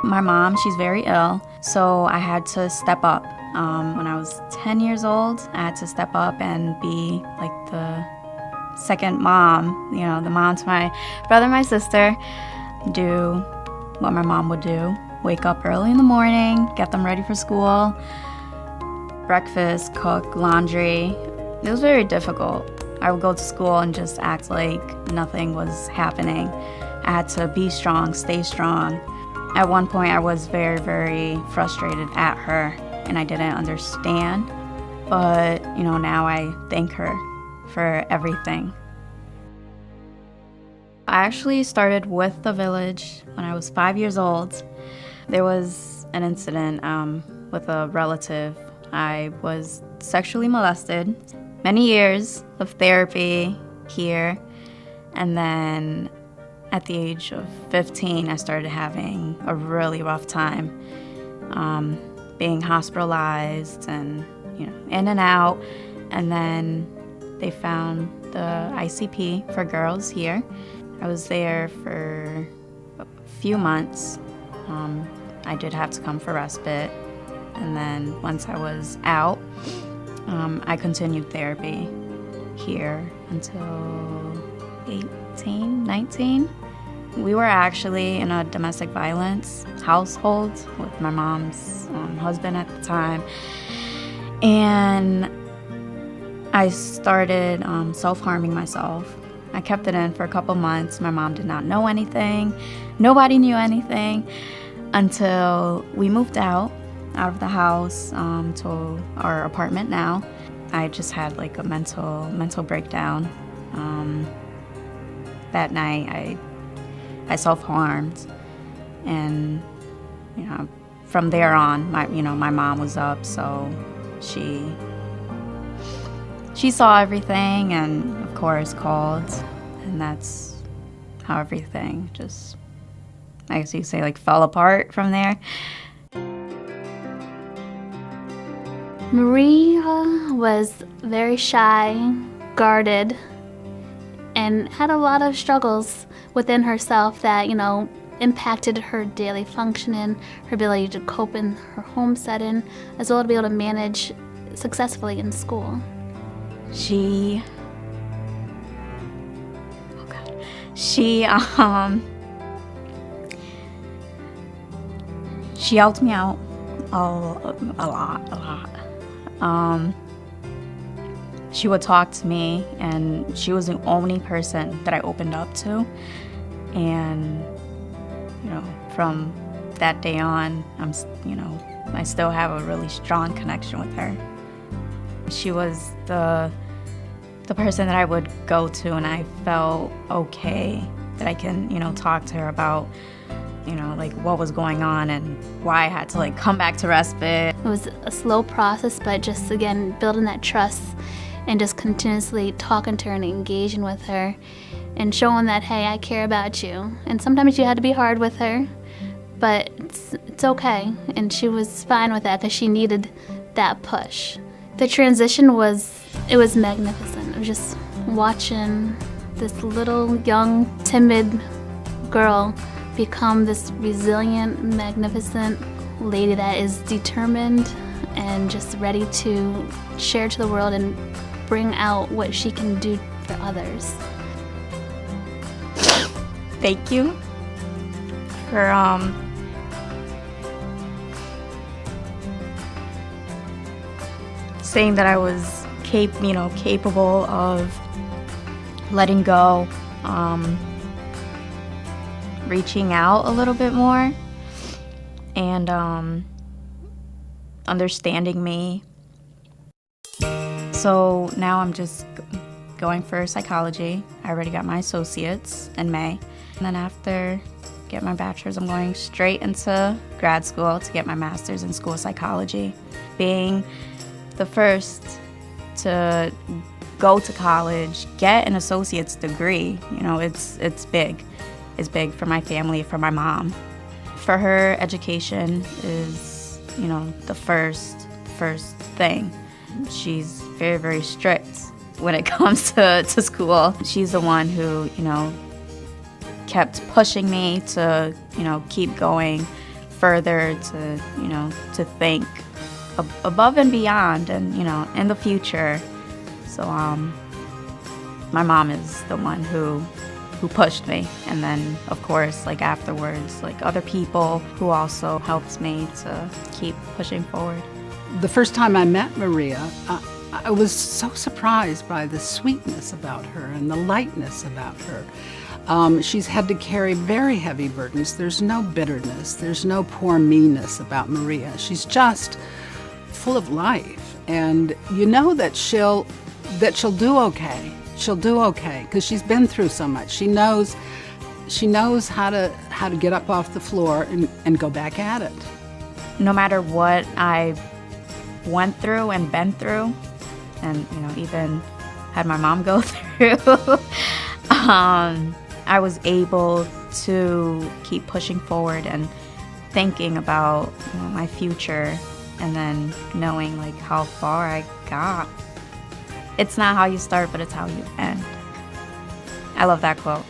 My mom, she's very ill, so I had to step up. When I was 10 years old, I had to step up and be like the second mom, the mom to my brother and my sister, do what my mom would do. Wake up early in the morning, get them ready for school, breakfast, cook, laundry. It was very difficult. I would go to school and just act like nothing was happening. I had to be strong, stay strong. At one point, I was very, very frustrated at her, and I didn't understand. But, now I thank her for everything. I actually started with the village when I was 5 years old. There was an incident with a relative. I was sexually molested. Many years of therapy here, and then at the age of 15, I started having a really rough time, being hospitalized and in and out. And then they found the ICP for girls here. I was there for a few months. I did have to come for respite, and then once I was out, I continued therapy here until 18, 19. We were actually in a domestic violence household with my mom's husband at the time. And I started self-harming myself. I kept it in for a couple months. My mom did not know anything. Nobody knew anything until we moved out of the house to our apartment now. I just had like a mental breakdown. That night I self-harmed, and from there on my mom was up, so she saw everything and of course called, and that's how everything just, I guess you could say, like, fell apart from there. Maria was very shy, guarded, and had a lot of struggles within herself that, impacted her daily functioning, her ability to cope in her home setting, as well as to be able to manage successfully in school. She helped me out a lot. She would talk to me, and she was the only person that I opened up to. And, from that day on, I still have a really strong connection with her. She was the person that I would go to, and I felt okay that I can, talk to her about, like what was going on and why I had to come back to respite. It was a slow process, but just, again, building that trust and just continuously talking to her and engaging with her and showing that, hey, I care about you. And sometimes you had to be hard with her, but it's okay. And she was fine with that because she needed that push. The transition was magnificent. It was just watching this little, young, timid girl become this resilient, magnificent lady that is determined and just ready to share to the world and bring out what she can do for others. Thank you for saying that I was capable of letting go, reaching out a little bit more, and understanding me. So now I'm just going for psychology. I already got my associates in May. And then after get my bachelor's, I'm going straight into grad school to get my master's in school psychology. Being the first to go to college, get an associate's degree, it's big. It's big for my family, for my mom. For her, education is, the first thing. She's very, very strict when it comes to school. She's the one who, kept pushing me to, keep going further to think above and beyond, and in the future. So my mom is the one who pushed me, and then of course like afterwards, like other people who also helped me to keep pushing forward. The first time I met Maria, I was so surprised by the sweetness about her and the lightness about her. She's had to carry very heavy burdens. There's no bitterness. There's no poor meanness about Maria. She's just full of life, and you know that she'll do okay. She'll do okay because she's been through so much. She knows how to get up off the floor and go back at it. No matter what I went through and been through, and even had my mom go through, I was able to keep pushing forward and thinking about my future, and then knowing like how far I got. It's not how you start, but it's how you end. I love that quote.